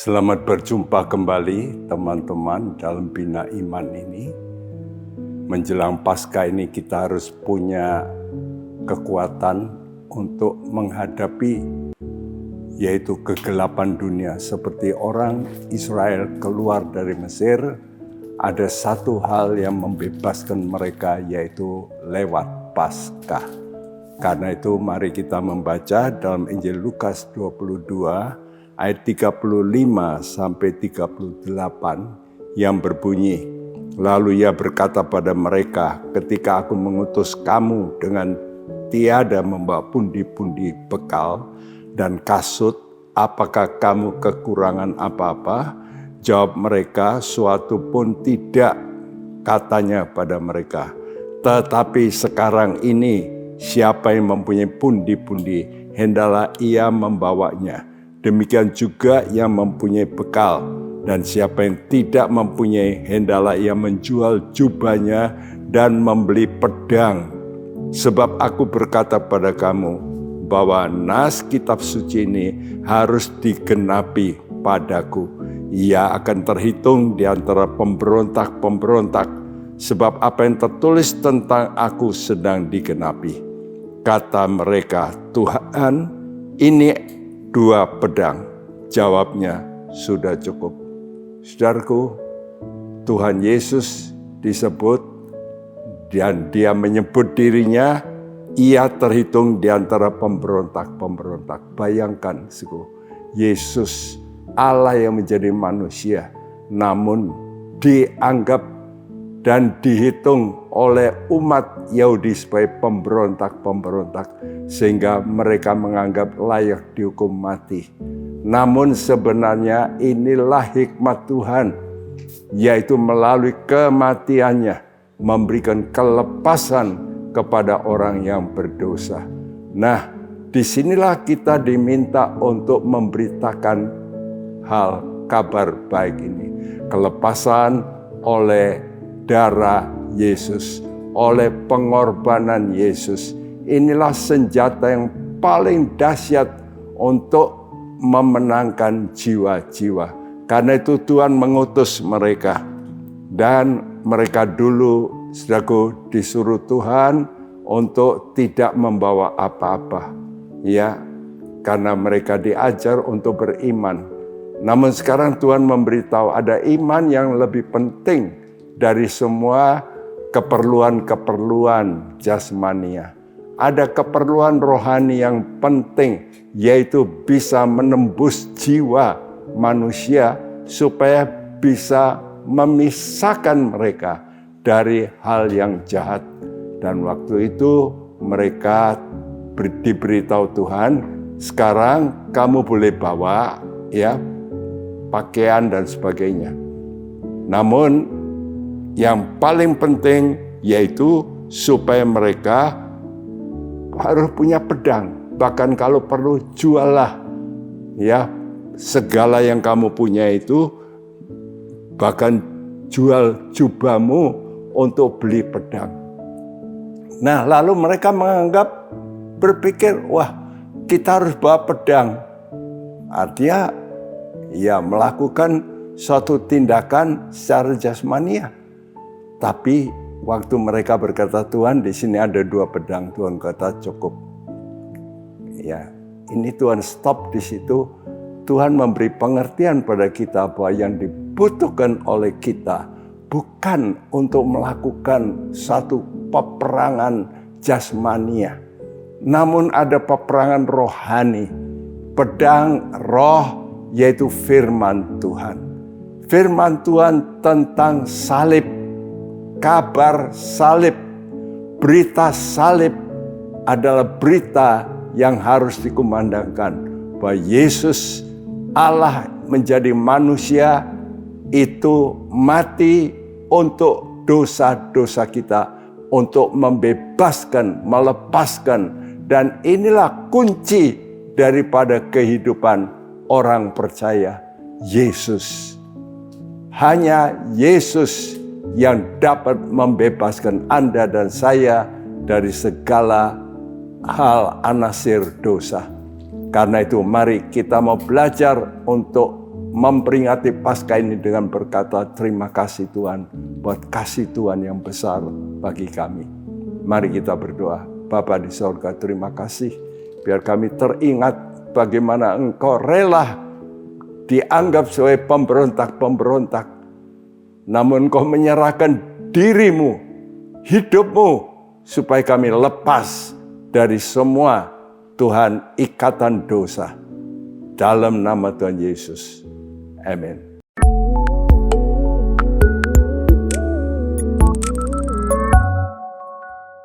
Selamat berjumpa kembali teman-teman dalam Bina Iman ini. Menjelang Paskah ini kita harus punya kekuatan untuk menghadapi yaitu kegelapan dunia. Seperti orang Israel keluar dari Mesir, ada satu hal yang membebaskan mereka yaitu lewat Paskah. Karena itu mari kita membaca dalam Injil Lukas 22 ayat 35 sampai 38 yang berbunyi, lalu ia berkata pada mereka, ketika aku mengutus kamu dengan tiada membawa pundi-pundi bekal dan kasut, apakah kamu kekurangan apa-apa? Jawab mereka, suatu pun tidak, katanya pada mereka. Tetapi sekarang ini siapa yang mempunyai pundi-pundi, hendaklah ia membawanya. Demikian juga yang mempunyai bekal, dan siapa yang tidak mempunyai, hendaklah ia menjual jubahnya dan membeli pedang. Sebab aku berkata pada kamu, bahwa nas kitab suci ini harus digenapi padaku. Ia akan terhitung di antara pemberontak-pemberontak, sebab apa yang tertulis tentang aku sedang digenapi. Kata mereka, Tuhan, ini 2 pedang. Jawabnya, sudah cukup. Saudaraku, Tuhan Yesus disebut dan dia menyebut dirinya, ia terhitung di antara pemberontak-pemberontak. Bayangkan, Yesus Allah yang menjadi manusia, namun dianggap dan dihitung oleh umat Yahudi sebagai pemberontak-pemberontak, sehingga mereka menganggap layak dihukum mati. Namun sebenarnya inilah hikmat Tuhan, yaitu melalui kematiannya memberikan kelepasan kepada orang yang berdosa. Nah, disinilah kita diminta untuk memberitakan hal kabar baik ini. Kelepasan oleh darah Yesus, oleh pengorbanan Yesus. Inilah senjata yang paling dahsyat untuk memenangkan jiwa-jiwa. Karena itu Tuhan mengutus mereka. Dan mereka dulu, saudaraku, disuruh Tuhan untuk tidak membawa apa-apa. Ya, karena mereka diajar untuk beriman. Namun sekarang Tuhan memberitahu ada iman yang lebih penting dari semua keperluan-keperluan jasmania. Ada keperluan rohani yang penting, yaitu bisa menembus jiwa manusia supaya bisa memisahkan mereka dari hal yang jahat. Dan waktu itu mereka diberitahu Tuhan, sekarang kamu boleh bawa ya pakaian dan sebagainya. Namun yang paling penting yaitu supaya mereka harus punya pedang. Bahkan kalau perlu juallah ya segala yang kamu punya itu, bahkan jual jubahmu untuk beli pedang. Nah, lalu mereka berpikir, wah, kita harus bawa pedang. Artinya ya melakukan suatu tindakan secara jasmania. Tapi waktu mereka berkata, Tuhan, di sini ada 2 pedang. Tuhan kata cukup. Ya, ini Tuhan stop di situ. Tuhan memberi pengertian pada kita bahwa yang dibutuhkan oleh kita bukan untuk melakukan satu peperangan jasmania, namun ada peperangan rohani. Pedang roh yaitu firman Tuhan. Firman Tuhan tentang salib. Kabar salib, berita salib adalah berita yang harus dikumandangkan. Bahwa Yesus Allah menjadi manusia itu mati untuk dosa-dosa kita. Untuk membebaskan, melepaskan. Dan inilah kunci daripada kehidupan orang percaya. Yesus. Hanya Yesus yang dapat membebaskan Anda dan saya dari segala hal anasir dosa. Karena itu mari kita mau belajar untuk memperingati Paskah ini dengan berkata, terima kasih Tuhan buat kasih Tuhan yang besar bagi kami. Mari kita berdoa. Bapa di sorga, terima kasih. Biar kami teringat bagaimana Engkau rela dianggap sebagai pemberontak-pemberontak. Namun Engkau menyerahkan dirimu, hidupmu, supaya kami lepas dari semua Tuhan ikatan dosa. Dalam nama Tuhan Yesus. Amin.